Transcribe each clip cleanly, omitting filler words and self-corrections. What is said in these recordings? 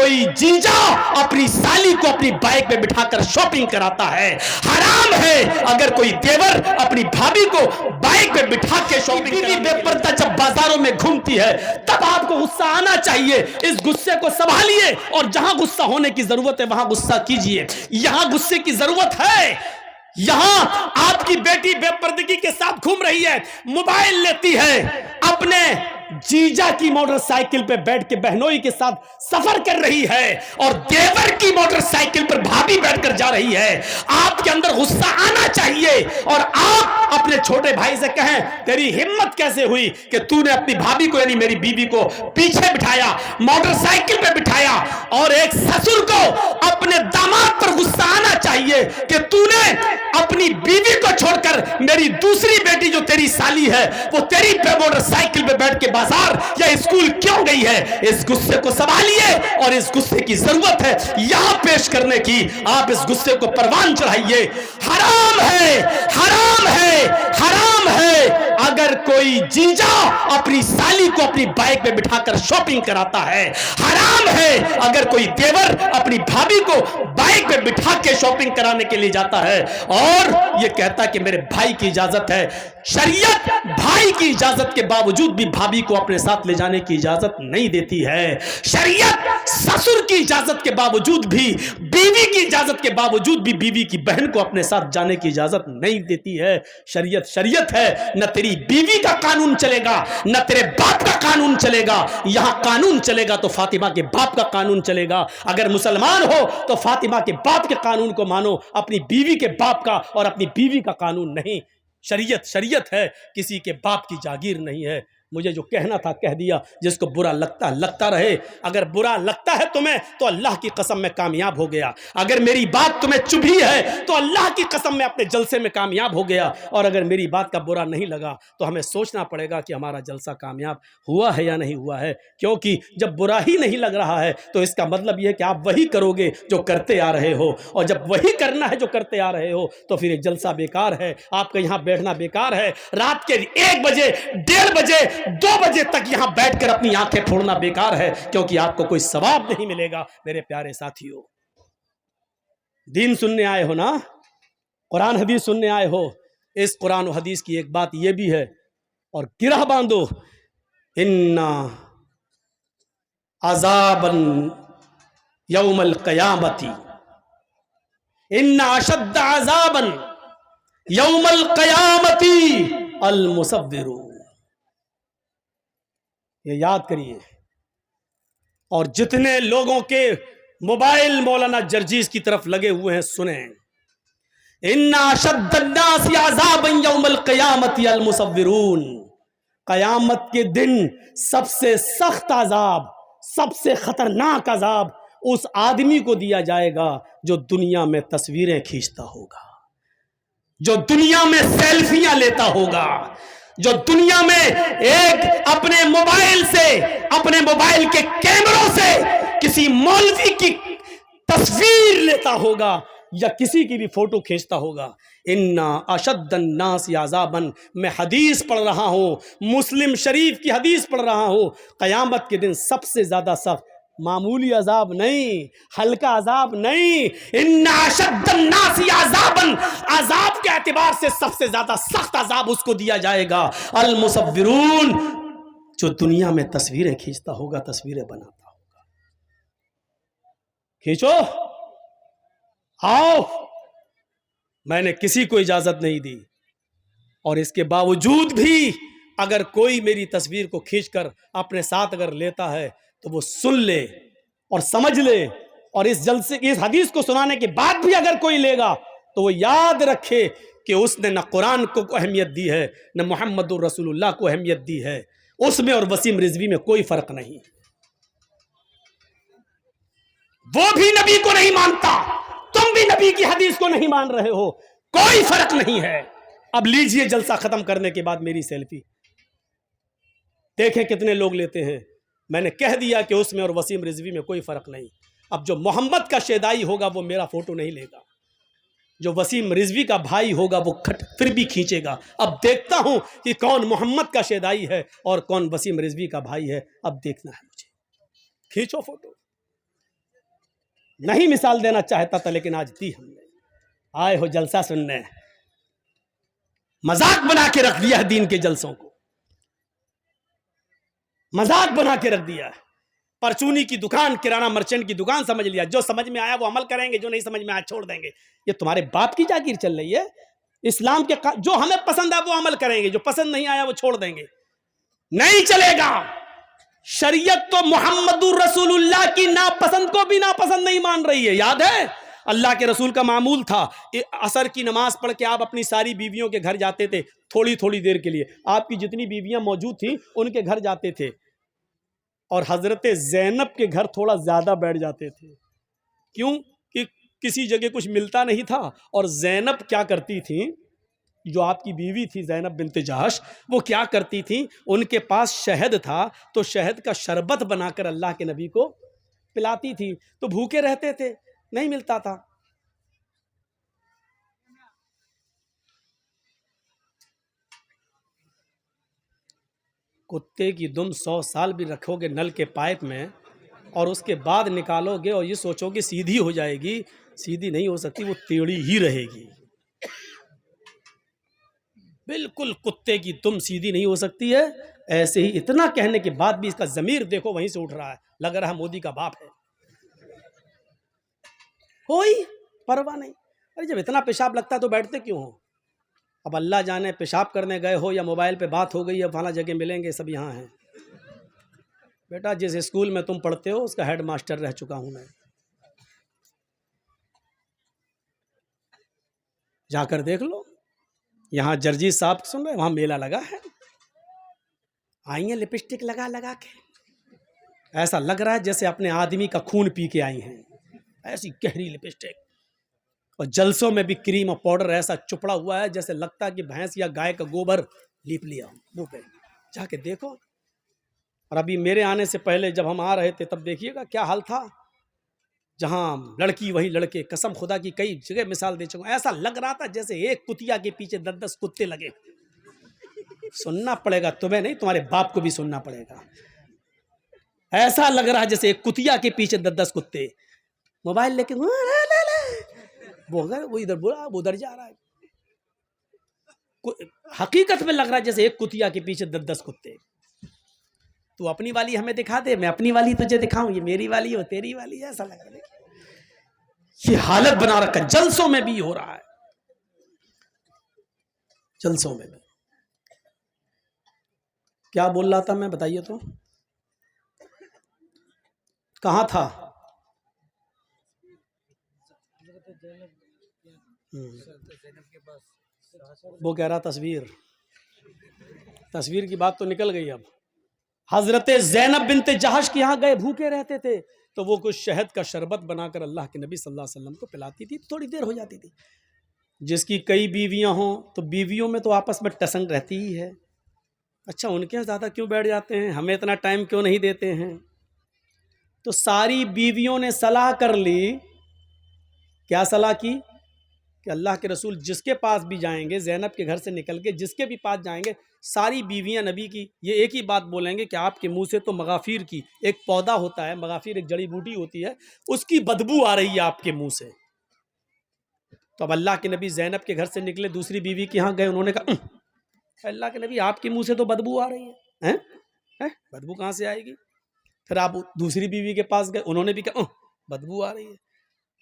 کوئی جیجا اپنی سالی کو اپنی بائک پہ بٹھا کر شاپنگ کراتا ہے، حرام ہے اگر کوئی دیور اپنی بھابھی کو بائک پہ بٹھا کے شاپنگ کرانے بے پردہ جب بازاروں میں گھومتی ہے تب آپ کو غصہ آنا چاہیے. اس غصے کو سنبھالیے اور جہاں غصہ ہونے کی ضرورت ہے وہاں غصہ کیجئے. یہاں غصے کی ضرورت ہے، یہاں آپ کی بیٹی بے پردگی کے ساتھ گھوم رہی ہے، موبائل لیتی ہے، اپنے جیجا کی موٹر سائیکل پہ بیٹھ کے بہنوئی کے ساتھ سفر کر رہی ہے اور دیور کی موٹر سائیکل پر بھابھی بیٹھ کر جا رہی ہے. آپ کے اندر غصہ آنا چاہیے اور آپ اپنے چھوٹے بھائی سے کہیں تیری ہمت کیسے ہوئی کہ تو نے اپنی بھابھی کو یعنی میری بیوی کو پیچھے بٹھایا، موٹر سائیکل پہ بٹھایا. اور ایک سسر کو اپنے داماد پر غصہ آنا چاہیے کہ تو نے اپنی بیوی کو چھوڑ کر میری دوسری بیٹی جو تیری سالی ہے وہ تیری موٹر سائیکل پہ بیٹھ کے بازار یا اسکول کیوں گئی ہے. اس غصے کو سنبھالیے اور اس غصے کی ضرورت ہے یہاں پیش کرنے کی. آپ اس غصے کو پروان چڑھائیے. حرام ہے، حرام ہے، حرام ہے اگر کوئی جیجا اپنی سالی کو اپنی بائک پہ بٹھا کر شاپنگ کراتا ہے. حرام ہے اگر کوئی دیور اپنی بھابھی کو بائک پہ بٹھا کے شاپنگ کرانے کے لیے جاتا ہے اور یہ کہتا کہ میرے بھائی کی اجازت ہے. شریعت بھائی کی اجازت کے باوجود بھی بھابھی کو اپنے ساتھ لے جانے کی اجازت نہیں دیتی ہے. شریعت سسر کی اجازت کے باوجود بھی، بیوی کی اجازت کے باوجود بھی بیوی کی بہن کو اپنے ساتھ جانے کی اجازت نہیں دیتی ہے. شریعت شریعت ہے، نہ تیری بیوی کا قانون چلے گا نہ تیرے باپ کا قانون چلے گا. یہاں قانون چلے گا تو فاطمہ کے باپ کا قانون چلے گا. اگر مسلمان ہو تو فاطمہ کے باپ کے قانون کو مانو، اپنی بیوی کے باپ کا اور اپنی بیوی کا قانون نہیں. شریعت شریعت ہے، کسی کے باپ کی جاگیر نہیں ہے. مجھے جو کہنا تھا کہہ دیا. جس کو برا لگتا رہے. اگر برا لگتا ہے تمہیں تو اللہ کی قسم میں کامیاب ہو گیا. اگر میری بات تمہیں چبھی ہے تو اللہ کی قسم میں اپنے جلسے میں کامیاب ہو گیا. اور اگر میری بات کا برا نہیں لگا تو ہمیں سوچنا پڑے گا کہ ہمارا جلسہ کامیاب ہوا ہے یا نہیں ہوا ہے. کیونکہ جب برا ہی نہیں لگ رہا ہے تو اس کا مطلب یہ ہے کہ آپ وہی کرو گے جو کرتے آ رہے ہو. اور جب وہی کرنا ہے جو کرتے آ رہے ہو تو پھر یہ جلسہ بیکار ہے. آپ کا یہاں بیٹھنا بیکار ہے. رات کے 1 بجے 1:30 بجے 2 بجے تک یہاں بیٹھ کر اپنی آنکھیں پھوڑنا بیکار ہے، کیونکہ آپ کو کوئی ثواب نہیں ملے گا. میرے پیارے ساتھیو، دین سننے آئے ہو نا، قرآن حدیث سننے آئے ہو. اس قرآن و حدیث کی ایک بات یہ بھی ہے اور گرہ باندھو، اِنَّا عَذَابًا یوم القیامتی، اِنَّ اشد عذابًا یوم القیامتی المصورون. یہ یاد کریے. اور جتنے لوگوں کے موبائل مولانا جرجیز کی طرف لگے ہوئے ہیں سنیں، ان اشد الناس عذابا یوم القیامت المصورون. قیامت کے دن سب سے سخت عذاب، سب سے خطرناک عذاب اس آدمی کو دیا جائے گا جو دنیا میں تصویریں کھینچتا ہوگا، جو دنیا میں سیلفیاں لیتا ہوگا، جو دنیا میں ایک اپنے موبائل سے، اپنے موبائل کے کیمروں سے کسی مولوی کی تصویر لیتا ہوگا یا کسی کی بھی فوٹو کھینچتا ہوگا. اِنَّا أَشَدَّ النَّاسِ عَذَابًا. میں حدیث پڑھ رہا ہوں، مسلم شریف کی حدیث پڑھ رہا ہوں. قیامت کے دن سب سے زیادہ سخت، معمولی عذاب نہیں، ہلکا عذاب نہیں. ان اشد الناس عذابا، عذاب کے اعتبار سے سب سے زیادہ سخت عذاب اس کو دیا جائے گا المصورون، جو دنیا میں تصویریں کھینچتا ہوگا، تصویریں بناتا ہوگا. کھینچو، آؤ. میں نے کسی کو اجازت نہیں دی اور اس کے باوجود بھی اگر کوئی میری تصویر کو کھینچ کر اپنے ساتھ اگر لیتا ہے تو وہ سن لے اور سمجھ لے. اور اس جلسے اس حدیث کو سنانے کے بعد بھی اگر کوئی لے گا تو وہ یاد رکھے کہ اس نے نہ قرآن کو اہمیت دی ہے نہ محمد الرسول اللہ کو اہمیت دی ہے. اس میں اور وسیم رضوی میں کوئی فرق نہیں. وہ بھی نبی کو نہیں مانتا، تم بھی نبی کی حدیث کو نہیں مان رہے ہو، کوئی فرق نہیں ہے. اب لیجئے جلسہ ختم کرنے کے بعد میری سیلفی دیکھیں کتنے لوگ لیتے ہیں. میں نے کہہ دیا کہ اس میں اور وسیم رضوی میں کوئی فرق نہیں. اب جو محمد کا شیدائی ہوگا وہ میرا فوٹو نہیں لے گا، جو وسیم رضوی کا بھائی ہوگا وہ پھر بھی کھینچے گا. اب دیکھتا ہوں کہ کون محمد کا شیدائی ہے اور کون وسیم رضوی کا بھائی ہے. اب دیکھنا ہے مجھے. کھینچو فوٹو. نہیں مثال دینا چاہتا تھا لیکن آج دی ہم نے. آئے ہو جلسہ سننے, مذاق بنا کے رکھ دیا ہے دین کے جلسوں کو, مذاق بنا کے رکھ دیا ہے. پرچونی کی دکان, کرانہ مرچنٹ کی دکان سمجھ لیا, جو سمجھ میں آیا وہ عمل کریں گے, جو نہیں سمجھ میں آیا چھوڑ دیں گے. یہ تمہارے باپ کی جاگیر چل رہی ہے. اسلام کے جو ہمیں پسند ہے وہ عمل کریں گے, جو پسند نہیں آیا وہ چھوڑ دیں گے. نہیں چلے گا. شریعت تو محمد رسول اللہ کی ناپسند کو بھی ناپسند نہیں مان رہی ہے. یاد ہے اللہ کے رسول کا معمول تھا, عصر کی نماز پڑھ کے آپ اپنی ساری بیویوں کے گھر جاتے تھے تھوڑی تھوڑی دیر کے لیے. آپ کی جتنی بیویاں موجود تھیں ان کے گھر جاتے تھے, اور حضرت زینب کے گھر تھوڑا زیادہ بیٹھ جاتے تھے. کیوں؟ کہ کسی جگہ کچھ ملتا نہیں تھا. اور زینب کیا کرتی تھیں, جو آپ کی بیوی تھی زینب بنت جہش, وہ کیا کرتی تھیں, ان کے پاس شہد تھا تو شہد کا شربت بنا کر اللہ کے نبی کو پلاتی تھی. تو بھوکے رہتے تھے, نہیں ملتا تھا. کتے کی دم 100 سال بھی رکھو گے نل کے پائپ میں اور اس کے بعد نکالو گے اور یہ سوچو کہ سیدھی ہو جائے گی, سیدھی نہیں ہو سکتی, وہ ٹیڑھی ہی رہے گی. بالکل کتے کی دم سیدھی نہیں ہو سکتی ہے. ایسے ہی اتنا کہنے کے بعد بھی اس کا ضمیر دیکھو وہیں سے اٹھ رہا ہے, لگ رہا ہے مودی کا باپ ہے. کوئی پرواہ نہیں. ارے جب اتنا پیشاب لگتا ہے تو بیٹھتے کیوں ہو؟ اب اللہ جانے پیشاب کرنے گئے ہو یا موبائل پہ بات ہو گئی ہے فلاں جگہ ملیں گے, سب یہاں ہیں. بیٹا جس اسکول میں تم پڑھتے ہو اس کا ہیڈ ماسٹر رہ چکا ہوں میں. جا کر دیکھ لو. یہاں جرجی صاحب سن رہے, وہاں میلہ لگا ہے, آئی ہیں لپسٹک لگا لگا کے, ایسا لگ رہا ہے جیسے اپنے آدمی کا خون پی کے آئی ہیں, ایسی گہری لپسٹک. اور جلسوں میں بھی کریم اور پاؤڈر ایسا چپڑا ہوا ہے جیسے لگتا ہے کہ بھینس یا گائے کا گوبر لیپ لیا منہ پہ. جا کے دیکھو. اور ابھی میرے آنے سے پہلے جب ہم آ رہے تھے تب دیکھیے گا کیا حال تھا. جہاں لڑکی وہی لڑکے, قسم خدا کی کئی جگہ مثال دے چکا. ایسا لگ رہا تھا جیسے ایک کتیا کے پیچھے 10 کتے لگے. سننا پڑے گا تمہیں نہیں, تمہارے باپ کو بھی سننا پڑے گا. ایسا لگ رہا ہے جیسے ایک کتیا کے پیچھے 10 کتے. موبائل لے کے وہ ادھر بولا, وہ ادھر جا رہا ہے. حقیقت میں لگ رہا ہے جیسے ایک کتیا کے پیچھے 10 کتے. تو اپنی والی ہمیں دکھا دے, میں اپنی والی تجھے دکھاؤں, یہ میری والی ہو تیری والی ہے, ایسا لگ رہا ہے. یہ حالت بنا رکھا, جلسوں میں بھی ہو رہا ہے, جلسوں میں بھی. کیا بول رہا تھا میں, بتائیے تو, کہاں تھا؟ وہ کہہ رہا تصویر کی بات تو نکل گئی. اب حضرت زینب بنت جہش کے یہاں گئے, بھوکے رہتے تھے تو وہ کچھ شہد کا شربت بنا کر اللہ کے نبی صلی اللہ علیہ وسلم کو پلاتی تھی. تھوڑی دیر ہو جاتی تھی. جس کی کئی بیویاں ہوں تو بیویوں میں تو آپس میں ٹسن رہتی ہی ہے. اچھا ان کے یہاں زیادہ کیوں بیٹھ جاتے ہیں, ہمیں اتنا ٹائم کیوں نہیں دیتے ہیں؟ تو ساری بیویوں نے صلاح کر لی. کیا صلاح کی؟ کہ اللہ کے رسول جس کے پاس بھی جائیں گے, زینب کے گھر سے نکل کے جس کے بھی پاس جائیں گے, ساری بیویاں نبی کی یہ ایک ہی بات بولیں گے کہ آپ کے منہ سے تو مغافیر کی ایک پودا ہوتا ہے, مغافیر ایک جڑی بوٹی ہوتی ہے, اس کی بدبو آ رہی ہے آپ کے منہ سے. تو اب اللہ کے نبی زینب کے گھر سے نکلے, دوسری بیوی کے یہاں گئے, انہوں نے کہا اللہ کے نبی آپ کے منہ سے تو بدبو آ رہی ہے, بدبو کہاں سے آئے گی؟ پھر آپ دوسری بیوی کے پاس گئے, انہوں نے بھی کہا بدبو آ رہی ہے.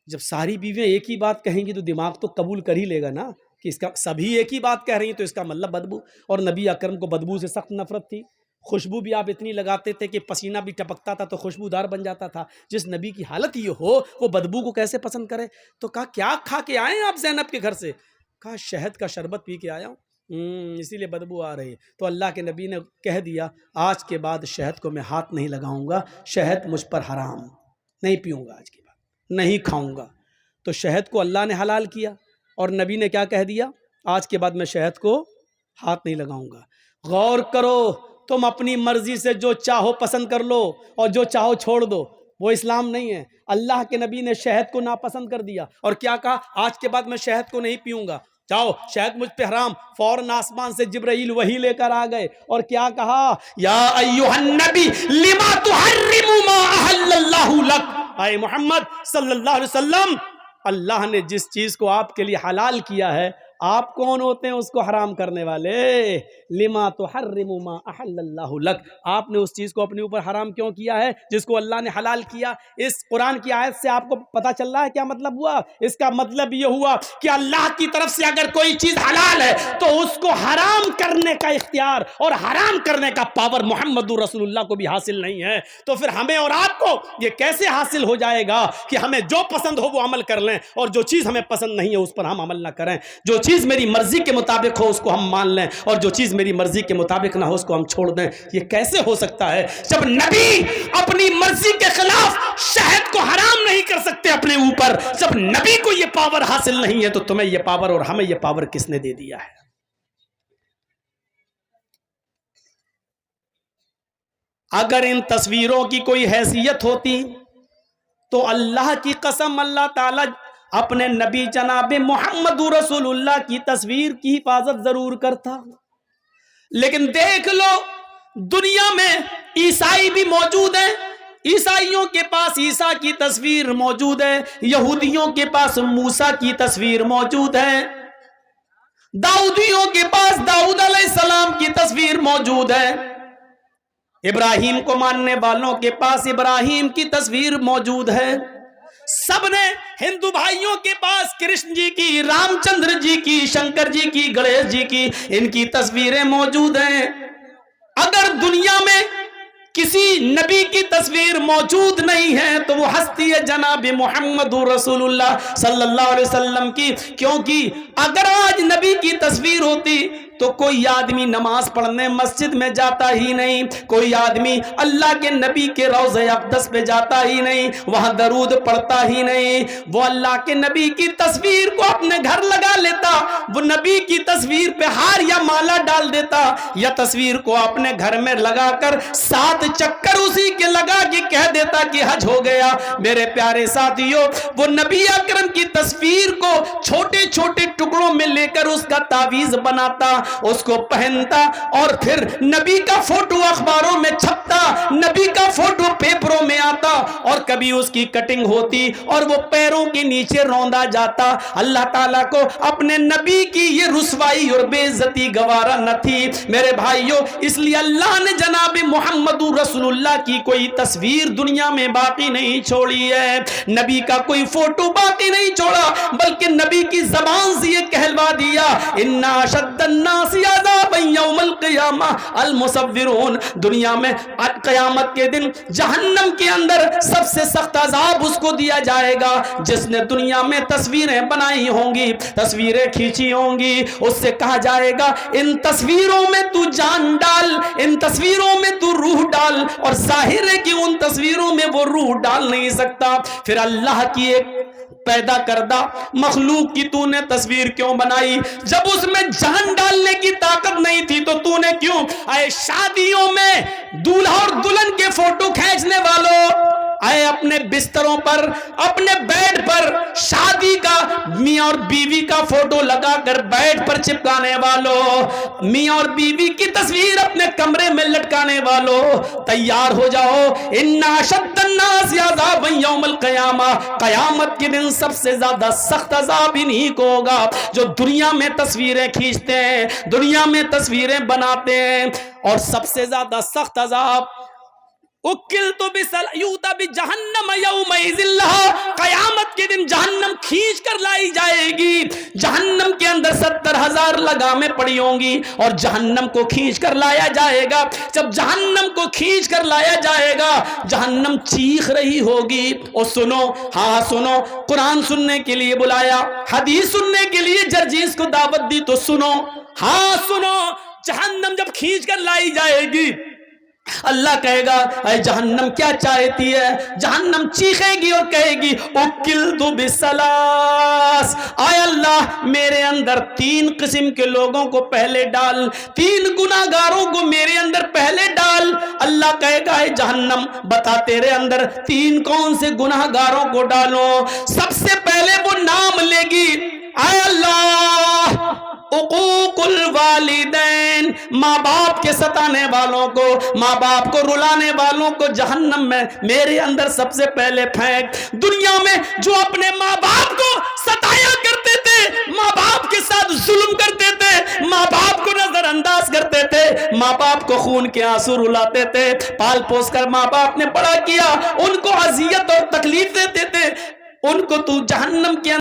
جب ساری بیویاں ایک ہی بات کہیں گی تو دماغ تو قبول کر ہی لے گا نا کہ اس کا سبھی ایک ہی بات کہہ رہی ہیں تو اس کا مطلب بدبو. اور نبی اکرم کو بدبو سے سخت نفرت تھی. خوشبو بھی آپ اتنی لگاتے تھے کہ پسینہ بھی ٹپکتا تھا تو خوشبودار بن جاتا تھا. جس نبی کی حالت یہ ہو وہ بدبو کو کیسے پسند کرے؟ تو کہا کیا کھا کے آئے ہیں آپ زینب کے گھر سے؟ کہا شہد کا شربت پی کے آیا ہوں, اسی لیے بدبو آ رہی ہے. تو اللہ کے نبی نے کہہ دیا آج کے بعد شہد کو میں ہاتھ نہیں لگاؤں گا, شہد مجھ پر حرام, نہیں پیوں گا آج کے بعد, نہیں کھاؤں گا. تو شہد کو اللہ نے حلال کیا اور نبی نے کیا کہہ دیا, آج کے بعد میں شہد کو ہاتھ نہیں لگاؤں گا. غور کرو, تم اپنی مرضی سے جو چاہو پسند کر لو اور جو چاہو چھوڑ دو, وہ اسلام نہیں ہے. اللہ کے نبی نے شہد کو ناپسند کر دیا اور کیا کہا, آج کے بعد میں شہد کو نہیں پیوں گا, جاؤ شہد مجھ پہ حرام. فوراً آسمان سے جبرائیل وحی لے کر آ گئے اور کیا کہا, یا ایھا النبی لما تحرم ما احل اللہ لک, آئے محمد صلی اللہ علیہ وسلم، اللہ نے جس چیز کو آپ کے لیے حلال کیا ہے، آپ کون ہوتے ہیں اس کو حرام کرنے والے؟ لما تحرم ما احل اللہ لک، آپ نے اس چیز کو اپنے اوپر حرام کیوں کیا ہے جس کو اللہ نے حلال کیا؟ اس قرآن کی آیت سے آپ کو پتا چل رہا ہے کیا مطلب ہوا؟ اس کا مطلب یہ ہوا کہ اللہ کی طرف سے اگر کوئی چیز حلال ہے تو اس کو حرام کرنے کا اختیار اور حرام کرنے کا پاور محمد رسول اللہ کو بھی حاصل نہیں ہے، تو پھر ہمیں اور آپ کو یہ کیسے حاصل ہو جائے گا کہ ہمیں جو پسند ہو وہ عمل کر لیں اور جو چیز ہمیں پسند نہیں ہے اس پر ہم عمل نہ کریں؟ جو چیز میری مرضی کے مطابق ہو اس کو ہم مان لیں اور جو چیز میری مرضی کے مطابق نہ ہو اس کو ہم چھوڑ دیں؟ یہ کیسے ہو سکتا ہے جب نبی اپنی مرضی کے خلاف شہد کو حرام نہیں کر سکتے اپنے اوپر؟ جب نبی کو یہ پاور حاصل نہیں ہے تو تمہیں یہ پاور اور ہمیں یہ پاور کس نے دے دیا ہے؟ اگر ان تصویروں کی کوئی حیثیت ہوتی تو اللہ کی قسم اللہ تعالی اپنے نبی جناب محمد رسول اللہ کی تصویر کی حفاظت ضرور کرتا۔ لیکن دیکھ لو دنیا میں عیسائی بھی موجود ہیں، عیسائیوں کے پاس عیسیٰ کی تصویر موجود ہے، یہودیوں کے پاس موسیٰ کی تصویر موجود ہے، داؤدیوں کے پاس داؤد علیہ السلام کی تصویر موجود ہے، ابراہیم کو ماننے والوں کے پاس ابراہیم کی تصویر موجود ہے، سب نے ہندو بھائیوں کے پاس کرشن جی کی، رام چندر جی کی، شنکر جی کی، گنیش جی کی، ان کی تصویریں موجود ہیں۔ اگر دنیا میں کسی نبی کی تصویر موجود نہیں ہے تو وہ ہستی ہے جناب محمد رسول اللہ صلی اللہ علیہ وسلم کی، کیونکہ اگر آج نبی کی تصویر ہوتی تو کوئی آدمی نماز پڑھنے مسجد میں جاتا ہی نہیں، کوئی آدمی اللہ کے نبی کے روضہ اقدس پہ جاتا ہی نہیں، وہاں درود پڑھتا ہی نہیں، وہ اللہ کے نبی کی تصویر کو اپنے گھر لگا لیتا، وہ نبی کی تصویر پہ ہار یا مالا ڈال دیتا، یا تصویر کو اپنے گھر میں لگا کر 7 چکر اسی کے لگا کے کہہ دیتا کہ حج ہو گیا۔ میرے پیارے ساتھیوں، وہ نبی اکرم کی تصویر کو چھوٹے چھوٹے ٹکڑوں میں لے کر اس کا تعویذ بناتا، اس کو پہنتا، اور پھر نبی کا فوٹو اخباروں میں چھپتا، نبی کا فوٹو پیپروں میں آتا، اور کبھی اس کی کٹنگ ہوتی اور وہ پیروں کے نیچے روندا جاتا۔ اللہ تعالیٰ کو اپنے نبی کی یہ رسوائی اور بے عزتی گوارا نہ تھی میرے بھائیوں، اس لیے اللہ نے جناب محمد رسول اللہ کی کوئی تصویر دنیا میں باقی نہیں چھوڑی ہے، نبی کا کوئی فوٹو باقی نہیں چھوڑا، بلکہ نبی کی زبان سے یہ کہلوا دیا، اِنَّ أَشَدَّ النَّاسِ عَذَابًا يَوْمَ الْقِيَامَةِ الْمُصَوِّرُونَ۔ دنیا میں قیامت کے دن جہنم کے اندر سب سے سخت عذاب اس کو دیا جائے گا جس نے دنیا میں تصویریں بنائی ہوں گی، تصویریں کھینچی ہوں گی۔ اس سے کہا جائے گا ان تصویروں میں تو جان ڈال، ان تصویروں میں تو روح ڈال، اور ظاہر ہے کہ ان تصویروں میں وہ روح ڈال نہیں سکتا۔ پھر اللہ کی ایک پیدا کردہ مخلوق کی تو نے تصویر کیوں بنائی؟ جب اس میں جان ڈالنے کی طاقت نہیں تھی تو تو نے کیوں؟ اے شادیوں میں دولہا اور دلہن کے فوٹو کھینچنے والوں، اے اپنے بستروں پر، اپنے بیڈ پر شادی کا میاں اور بیوی کا فوٹو لگا کر بیڈ پر چپکانے والوں، میاں اور بیوی کی تصویر اپنے کمرے میں لٹکانے والوں، تیار ہو جاؤ، اِنَّ أَشَدَّ النَّاسِ عَذَابًا يَوْمَ الْقِيَامَةِ، قیامت کے دن سب سے زیادہ سخت عذاب انہی کو ہوگا جو دنیا میں تصویریں کھینچتے ہیں، دنیا میں تصویریں بناتے ہیں۔ اور سب سے زیادہ سخت عذاب اُکِّلْتُ بِسَلْعُوتَ بِجَہَنَّمَ يَوْمَئِذٍ لَهَا، قیامت کے دن جہنم کھینچ کر لائی جائے گی، جہنم کے اندر 70,000 لگامیں پڑی ہوں گی اور جہنم کو کھینچ کر لایا جائے گا۔ جب جہنم کو کھینچ کر لایا جائے گا جہنم چیخ رہی ہوگی، اور سنو، ہاں سنو، قرآن سننے کے لیے بلایا، حدیث سننے کے لیے جرجیس کو دعوت دی تو سنو، ہاں سنو، جہنم جب کھینچ کر لائی جائے گی اللہ کہے گا اے جہنم کیا چاہتی ہے؟ جہنم چیخے گی اور کہے گی اُکِّلْتُ بِالثَّلَاثِ، اے اللہ میرے اندر 3 قسم کے لوگوں کو پہلے ڈال، 3 گناہگاروں کو میرے اندر پہلے ڈال۔ اللہ کہے گا اے جہنم بتا تیرے اندر 3 کون سے گناہگاروں کو ڈالو؟ سب سے پہلے وہ نام لے گی، اے اللہ عقوق الوالدین، ماں باپ کے ستانے والوں کو، ماں باپ کو رلانے والوں کو جہنم میں میرے اندر سب سے پہلے پھینک۔ دنیا میں جو اپنے ماں باپ کو ستایا کرتے تھے، ماں باپ کے ساتھ ظلم کرتے تھے، ماں باپ کو نظر انداز کرتے تھے، ماں باپ کو خون کے آنسو رلاتے تھے، پال پوس کر ماں باپ نے بڑا کیا، ان کو اذیت اور تکلیف دیتے تھے، ان کو تو جہنم کے